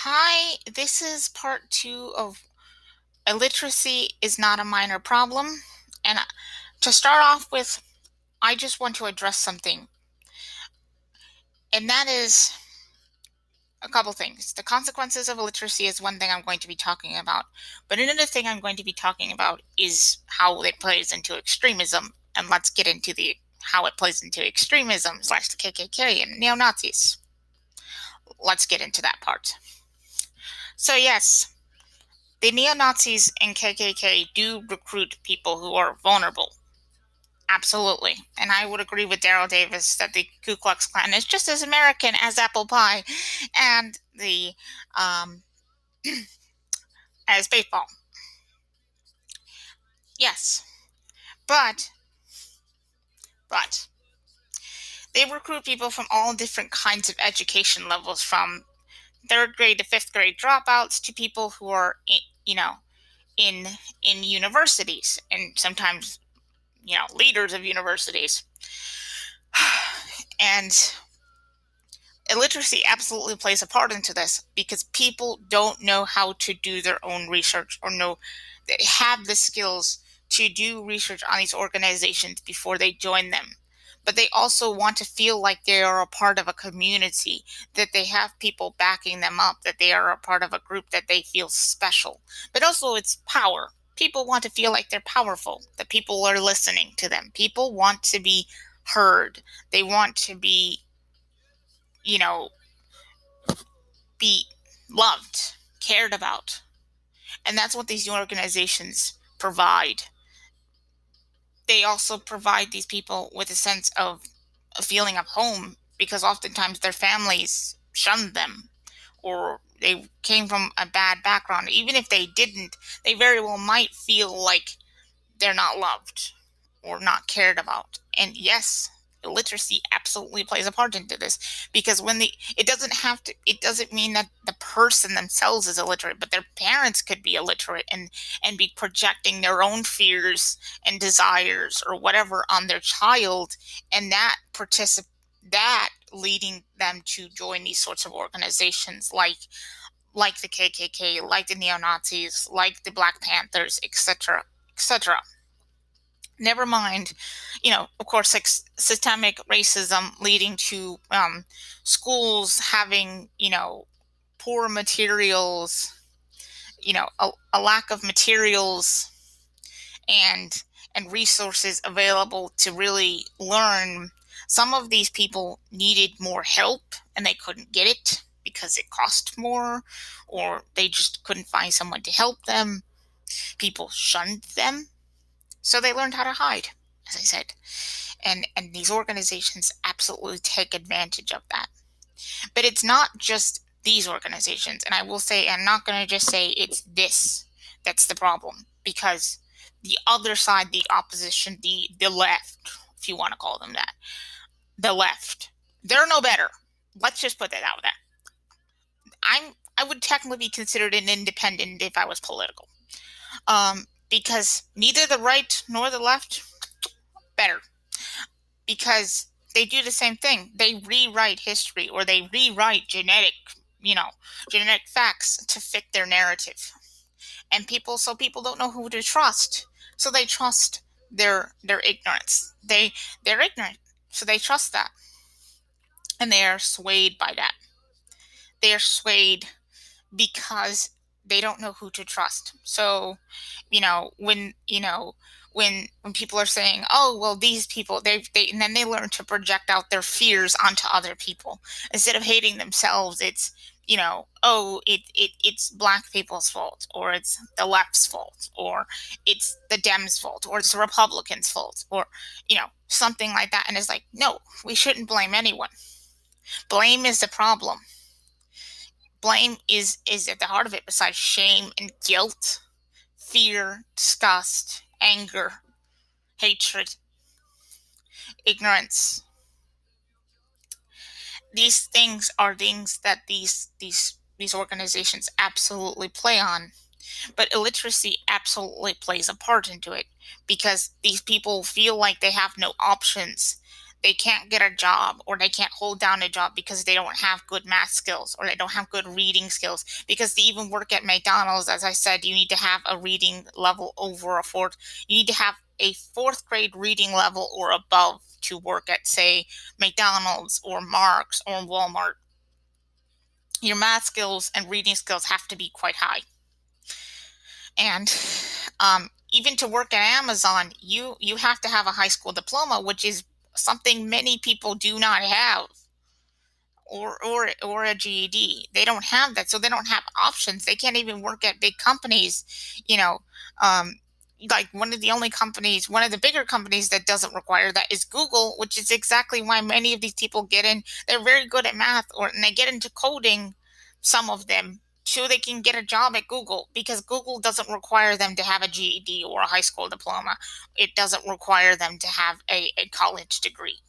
Hi, this is part two of illiteracy is not a minor problem. And to start off with, I just want to address something, and that is a couple things. The consequences of illiteracy is one thing I'm going to be talking about, but another thing I'm going to be talking about is how it plays into extremism. And let's get into the how it plays into extremism slash the KKK and neo Nazis. Let's get into that part. So yes, the neo-Nazis and KKK do recruit people who are vulnerable. Absolutely. And I would agree with Daryl Davis that the Ku Klux Klan is just as American as apple pie and the um, as baseball. Yes. But but they recruit people from all different kinds of education levels, from third grade to fifth grade dropouts to people who are in in universities, and sometimes leaders of universities. And illiteracy absolutely plays a part into this because people don't know how to do their own research or know they have the skills to do research on these organizations before they join them. But they also want to feel like they are a part of a community, that they have people backing them up, that they are a part of a group, that they feel special. But also, it's power. People want to feel like they're powerful, that people are listening to them. People want to be heard. They want to you know, be loved, cared about. And that's what these organizations provide. They also provide these people with a sense of a feeling of home, because oftentimes their families shunned them or they came from a bad background. Even if they didn't, they very well might feel like they're not loved or not cared about. And yes, illiteracy absolutely plays a part into this, because it doesn't mean that the person themselves is illiterate, but their parents could be illiterate and be projecting their own fears and desires or whatever on their child, and that leading them to join these sorts of organizations like the KKK, like the neo-Nazis, like the Black Panthers, etc., etc. Never mind, of course, like systemic racism leading to schools having, poor materials, a lack of materials and resources available to really learn. Some of these people needed more help and they couldn't get it because it cost more, or they just couldn't find someone to help them. People shunned them, so they learned how to hide, as I said. And these organizations absolutely take advantage of that. But it's not just these organizations. And I will say, I'm not going to just say it's this that's the problem, because the other side, the opposition, the left, if you want to call them that, the left, they're no better. Let's just put that out there. I would technically be considered an independent if I was political. Because neither the right nor the left better, because they do the same thing. They rewrite history, or they rewrite genetic facts to fit their narrative. And people don't know who to trust. So they trust their ignorance. They're ignorant. So they trust that. And they are swayed by that. They are swayed because they don't know who to trust. So, when people are saying, "Oh, well, these people," and then they learn to project out their fears onto other people instead of hating themselves. It's it's black people's fault, or it's the left's fault, or it's the Dems' fault, or it's the Republicans' fault, or something like that. And it's like, no, we shouldn't blame anyone. Blame is the problem. Blame is at the heart of it, besides shame and guilt, fear, disgust, anger, hatred, ignorance. These things are things that these organizations absolutely play on. But illiteracy absolutely plays a part into it, because these people feel like they have no options. they can't get a job, or they can't hold down a job because they don't have good math skills, or they don't have good reading skills. Because to even work at McDonald's, as I said, you need to have a reading level over a fourth. You need to have a fourth grade reading level or above to work at, say, McDonald's or Mark's or Walmart. Your math skills and reading skills have to be quite high. And even to work at Amazon, you have to have a high school diploma, which is something many people do not have, or a GED. They don't have that, so they don't have options. They can't even work at big companies, you know. Like one of the bigger companies that doesn't require that is Google, which is exactly why many of these people get in. They're very good at math, and they get into coding, some of them, so they can get a job at Google, because Google doesn't require them to have a GED or a high school diploma. It doesn't require them to have a college degree.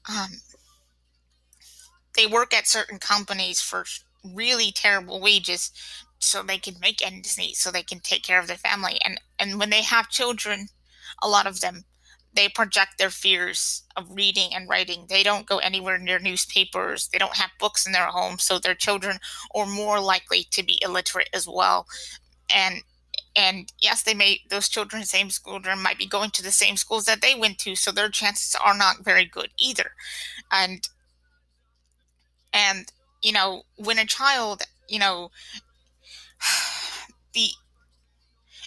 Um, they work at certain companies for really terrible wages so they can make ends meet, so they can take care of their family. And when they have children, a lot of them, they project their fears of reading and writing. They don't go anywhere near newspapers. They don't have books in their home, so their children are more likely to be illiterate as well. And yes, those children, same children, might be going to the same schools that they went to, so their chances are not very good either. And when a child, the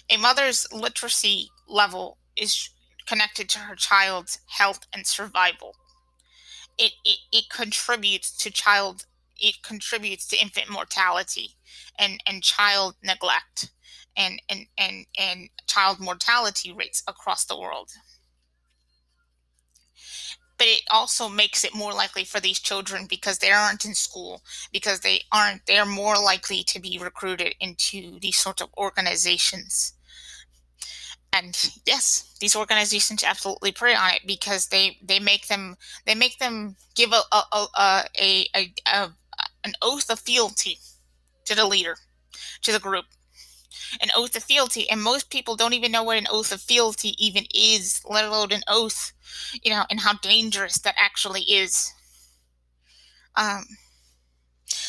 a mother's literacy level is connected to her child's health and survival. It contributes to infant mortality and child neglect and child mortality rates across the world. But it also makes it more likely for these children, because they aren't in school, because they're more likely to be recruited into these sorts of organizations. And yes, these organizations absolutely prey on it, because they make them give an oath of fealty to the leader, to the group, an oath of fealty. And most people don't even know what an oath of fealty even is, let alone an oath, and how dangerous that actually is.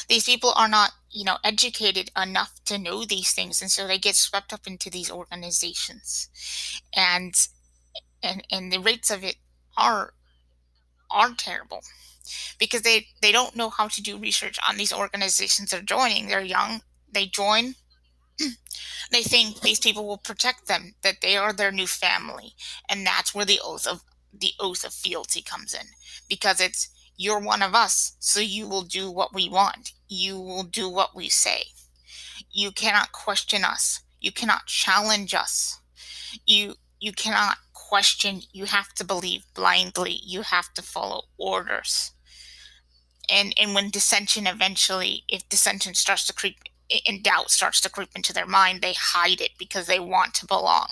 These people are not, educated enough to know these things, and so they get swept up into these organizations, and the rates of it are terrible, because they don't know how to do research on these organizations they're joining. They're young, they join, they think these people will protect them, that they are their new family, and that's where the oath of fealty comes in, because it's, you're one of us, so you will do what we want. You will do what we say. You cannot question us. You cannot challenge us. You cannot question. You have to believe blindly. You have to follow orders. And when dissension eventually, if dissension starts to creep and doubt starts to creep into their mind, they hide it, because they want to belong.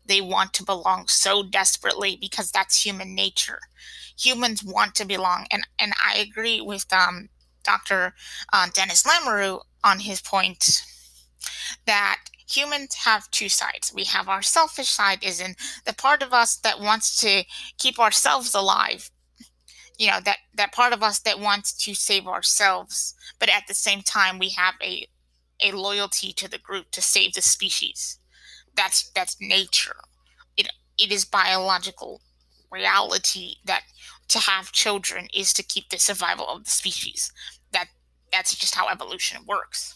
They want to belong so desperately, because that's human nature. Humans want to belong. And I agree with Dr. Dennis Lamoureux on his point that humans have two sides. We have our selfish side, is in the part of us that wants to keep ourselves alive. That part of us that wants to save ourselves. But at the same time, we have a loyalty to the group, to save the species. That's nature. It is biological reality that to have children is to keep the survival of the species. That's just how evolution works.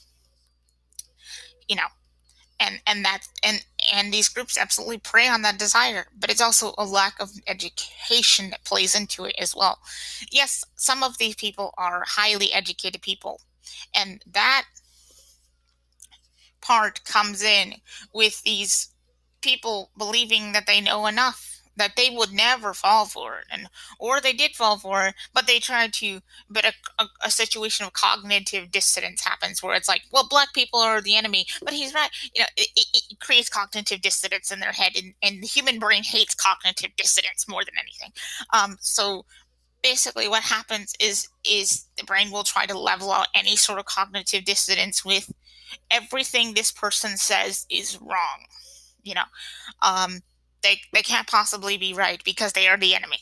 And these groups absolutely prey on that desire, but it's also a lack of education that plays into it as well. Yes, some of these people are highly educated people, and that part comes in with these people believing that they know enough, that they would never fall for it, or they did fall for it, but they tried to. But a situation of cognitive dissonance happens, where it's like, well, black people are the enemy, but he's right. It creates cognitive dissonance in their head, and the human brain hates cognitive dissonance more than anything. So basically, what happens is the brain will try to level out any sort of cognitive dissonance with, everything this person says is wrong. They can't possibly be right, because they are the enemy.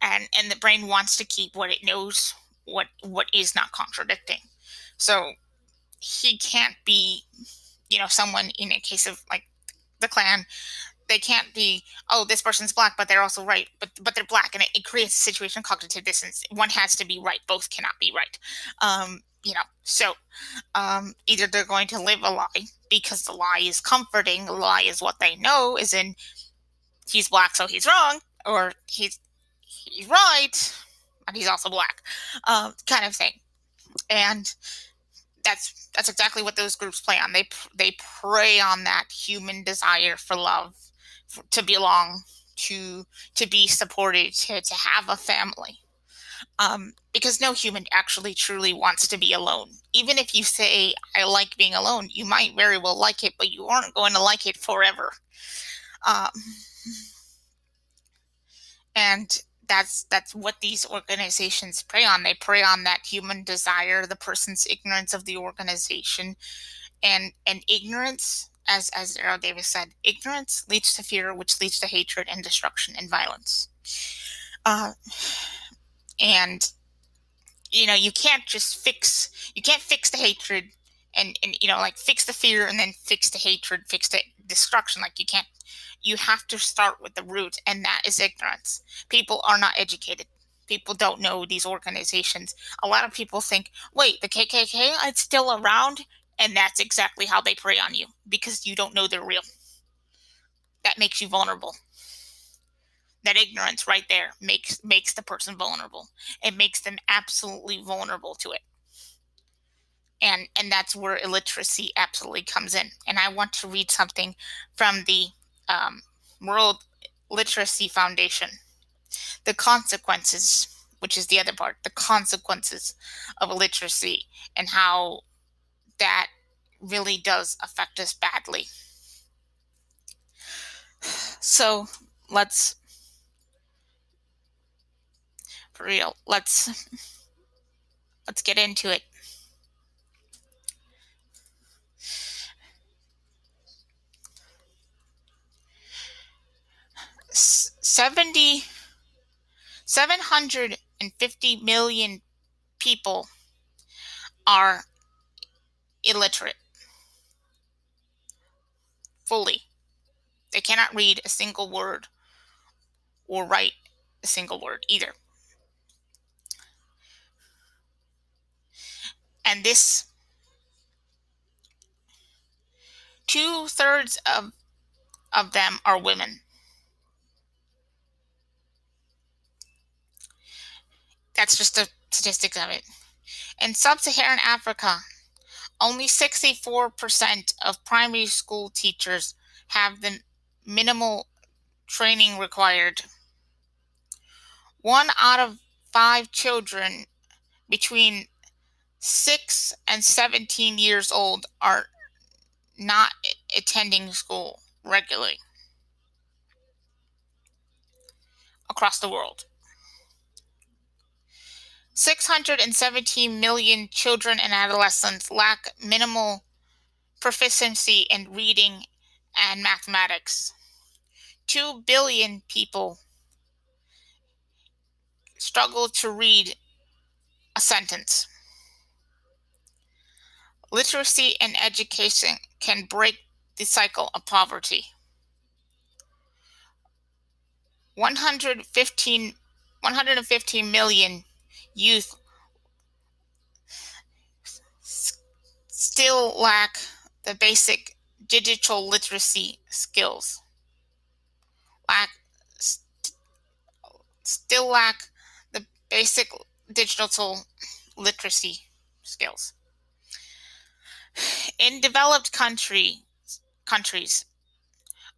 and the brain wants to keep what it knows, what is not contradicting. So he can't be, someone in a case of like the Klan. They can't be, oh, this person's black, but they're also right, but they're black, and it creates a situation of cognitive dissonance. One has to be right, both cannot be right. So either they're going to live a lie because the lie is comforting, the lie is what they know, is in he's black, so he's wrong, or he's right, but he's also black, kind of thing. And that's exactly what those groups play on. They prey on that human desire for love, to belong, to be supported, to have a family. Because no human actually truly wants to be alone. Even if you say, I like being alone, you might very well like it, but you aren't going to like it forever. And that's what these organizations prey on. They prey on that human desire, the person's ignorance of the organization, and ignorance, as Daryl Davis said, ignorance leads to fear, which leads to hatred and destruction and violence. And you can't fix the hatred and like fix the fear and then fix the hatred, fix the destruction. Like you have to start with the root, and that is ignorance. People are not educated. People don't know these organizations. A lot of people think, wait, the KKK, it's still around, and that's exactly how they prey on you, because you don't know they're real. That makes you vulnerable. That ignorance right there makes the person vulnerable. It makes them absolutely vulnerable to it. And that's where illiteracy absolutely comes in. And I want to read something from the World Literacy Foundation. The consequences, which is the other part, the consequences of illiteracy, and how that really does affect us badly. So let's get into it. 750 million people are illiterate fully. They cannot read a single word or write a single word either. And this 2/3 of them are women. That's just the statistics of it. In sub-Saharan Africa, only 64% of primary school teachers have the minimal training required. 1 out of 5 children between 6 and 17 years old are not attending school regularly across the world. 617 million children and adolescents lack minimal proficiency in reading and mathematics. 2 billion people struggle to read a sentence. Literacy and education can break the cycle of poverty. 115 million youth still lack the basic digital literacy skills. Still lack the basic digital literacy skills. In developed countries,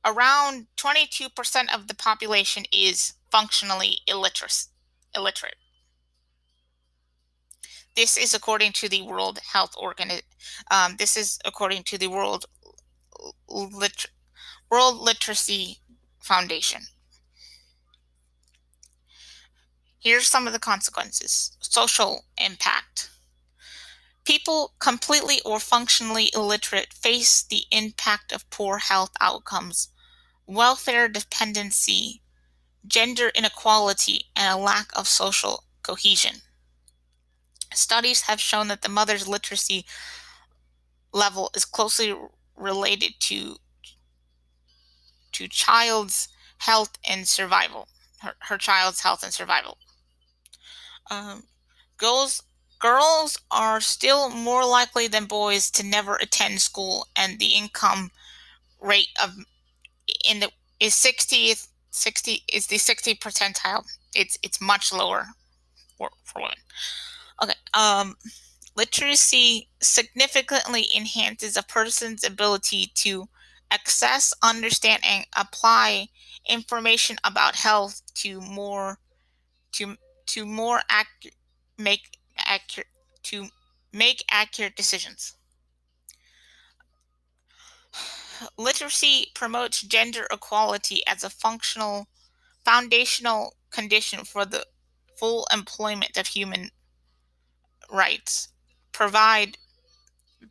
around 22% of the population is functionally illiterate. This is according to the World Health Organization. This is according to the World Literacy Foundation. Here's some of the consequences. Social impact. People completely or functionally illiterate face the impact of poor health outcomes, welfare dependency, gender inequality, and a lack of social cohesion. Studies have shown that the mother's literacy level is closely related to child's health and survival, her child's health and survival. Um, girls girls are still more likely than boys to never attend school, and the income rate of in the is 60 is the 60 percentile. It's much lower for women. Okay. Literacy significantly enhances a person's ability to access, understand, and apply information about health to to more accurate make accurate to make accurate decisions. Literacy promotes gender equality as a foundational condition for the full employment of human rights, provide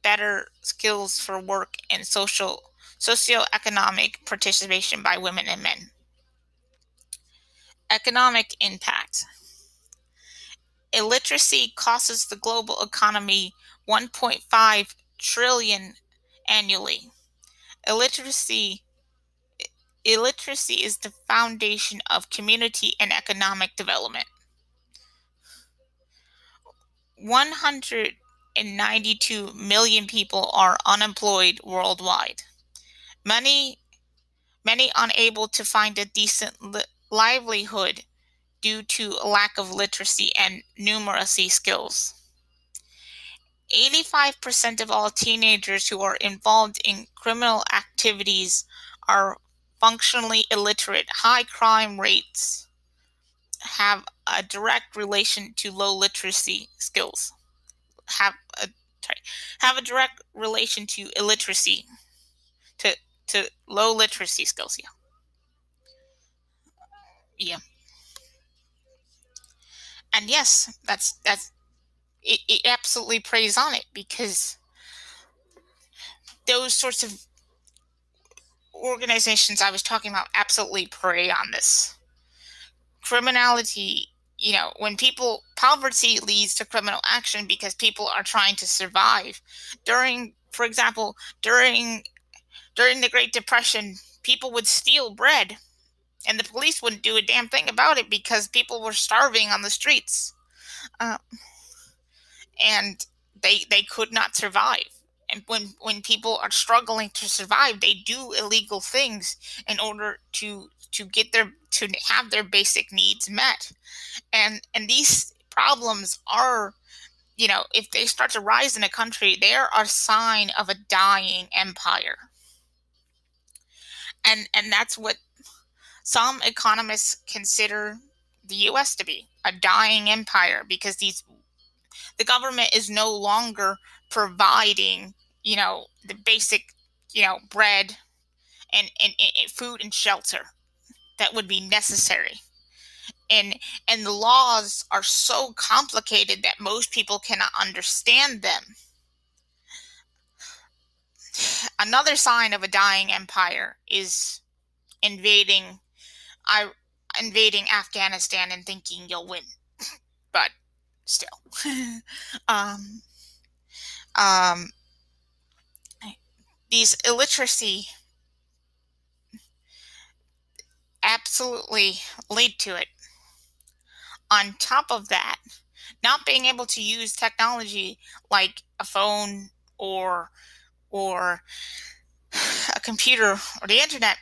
better skills for work and socioeconomic participation by women and men. Economic impact. Illiteracy costs the global economy 1.5 trillion annually. Illiteracy Illiteracy is the foundation of community and economic development. 192 million people are unemployed worldwide. Many unable to find a decent livelihood due to a lack of literacy and numeracy skills. 85% of all teenagers who are involved in criminal activities are functionally illiterate. High crime rates have a direct relation to low literacy skills. Have a direct relation to illiteracy, to low literacy skills. Yeah. And yes, that's it absolutely preys on it, because those sorts of organizations I was talking about absolutely prey on this. Criminality, when poverty leads to criminal action because people are trying to survive. For example, during the Great Depression, people would steal bread, and the police wouldn't do a damn thing about it because people were starving on the streets. Uh, and they could not survive. And when people are struggling to survive, they do illegal things in order to have their basic needs met. And these problems are, if they start to rise in a country, they are a sign of a dying empire. And that's what some economists consider the US to be, a dying empire, because the government is no longer providing, the basic, bread and food and shelter that would be necessary. And the laws are so complicated that most people cannot understand them. Another sign of a dying empire is invading Afghanistan and thinking you'll win, but still. These illiteracy absolutely lead to it. On top of that, not being able to use technology like a phone or a computer or the internet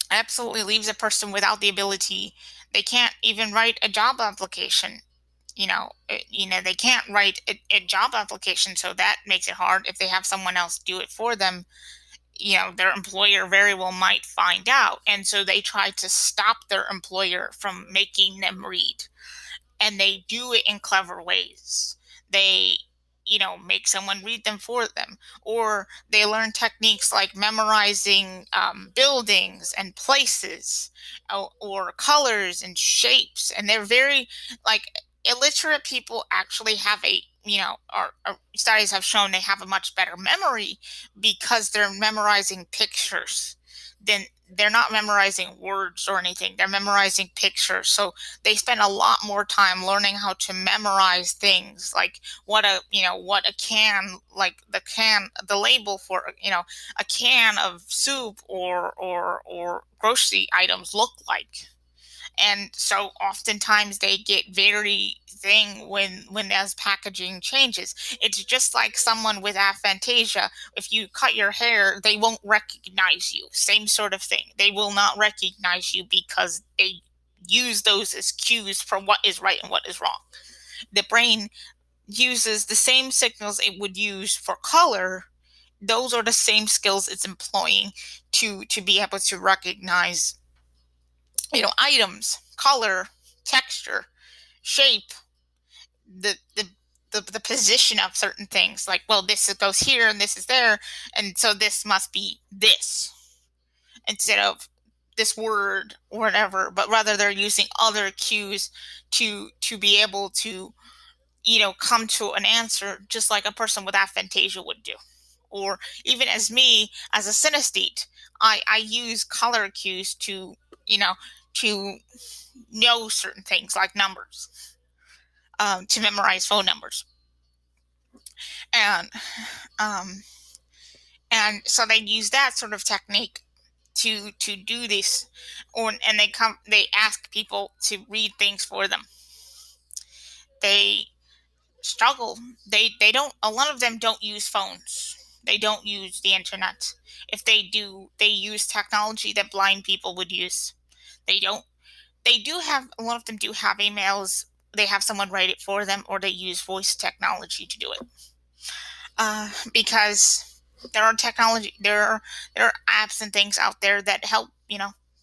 absolutely leaves a person without the ability. They can't even write a job application. They can't write a job application, so that makes it hard. If they have someone else do it for them, their employer very well might find out. And so they try to stop their employer from making them read. And they do it in clever ways. They, make someone read them for them. Or they learn techniques like memorizing buildings and places, or colors and shapes. And they're very, illiterate people actually have our studies have shown they have a much better memory because they're memorizing pictures then they're not memorizing words or anything. They're memorizing pictures. So they spend a lot more time learning how to memorize things, like what a can, like the label for a can of soup or grocery items look like. And so oftentimes they get very thing when as packaging changes. It's just like someone with aphantasia. If you cut your hair, they won't recognize you. Same sort of thing. They will not recognize you because they use those as cues for what is right and what is wrong. The brain uses the same signals it would use for color. Those are the same skills it's employing to be able to recognize items, color, texture, shape, the the position of certain things. Like, well, this goes here and this is there, and so this must be this instead of this word or whatever. But rather, they're using other cues to be able to come to an answer, just like a person with aphantasia would do. Or even as me, as a synesthete, I use color cues to to know certain things like numbers, to memorize phone numbers, and um, and so they use that sort of technique to do this, and they ask people to read things for them. They struggle. They don't. A lot of them don't use phones. They don't use the internet. If they do, they use technology that blind people would use. They don't. They do have, a lot of them do have emails. They have someone write it for them, or they use voice technology to do it. Because there are apps and things out there that help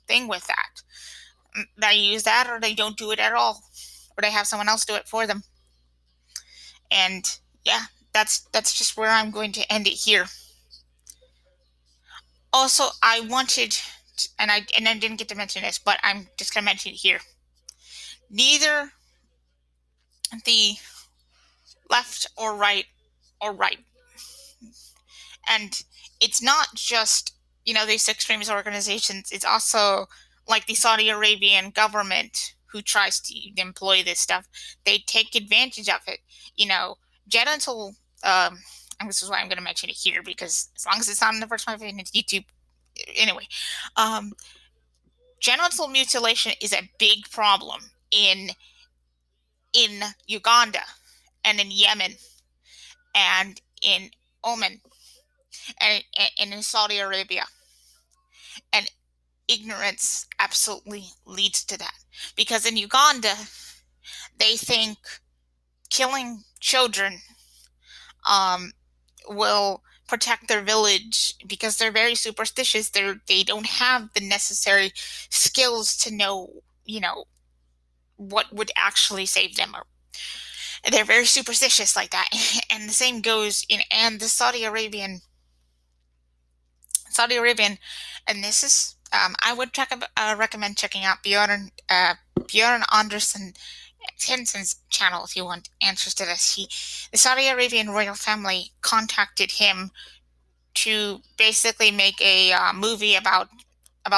thing with that. They use that, or they don't do it at all, or they have someone else do it for them. And yeah, that's just where I'm going to end it here. Also, I wanted, and I didn't get to mention this, but I'm just gonna mention it here. Neither the left or right, and it's not just these extremist organizations. It's also like the Saudi Arabian government, who tries to employ this stuff. They take advantage of it. Genital. And this is why I'm going to mention it here, because as long as it's not in the first one, it's YouTube. Anyway, genital mutilation is a big problem in Uganda and in Yemen and in Oman and in Saudi Arabia. And ignorance absolutely leads to that. Because in Uganda, they think killing children will protect their village, because they're very superstitious. They don't have the necessary skills to know, what would actually save them. They're very superstitious like that. And the same goes and the Saudi Arabian, and this is I would recommend checking out Bjorn Anderson Tenson's channel if you want answers to this. The Saudi Arabian royal family contacted him to basically make a movie about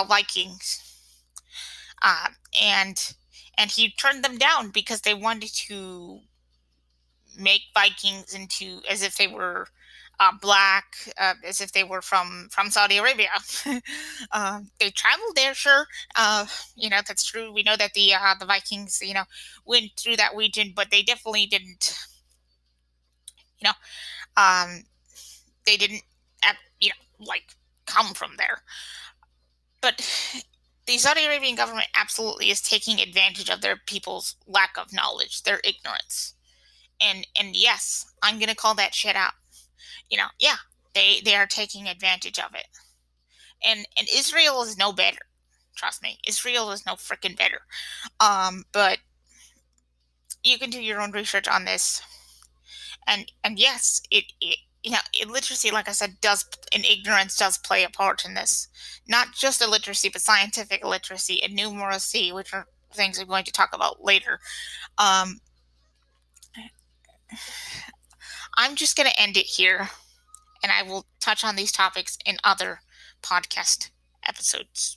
Vikings, and he turned them down because they wanted to make Vikings into as if they were black, as if they were from Saudi Arabia. They traveled there, sure. That's true. We know that the Vikings, went through that region, but they definitely didn't. They didn't, like come from there. But the Saudi Arabian government absolutely is taking advantage of their people's lack of knowledge, their ignorance. And yes, I'm gonna call that shit out. Yeah, they are taking advantage of it. And Israel is no better. Trust me, Israel is no freaking better. But you can do your own research on this. And yes, illiteracy, like I said, and ignorance does play a part in this. Not just illiteracy, but scientific illiteracy and numeracy, which are things we're going to talk about later. I'm just going to end it here, and I will touch on these topics in other podcast episodes.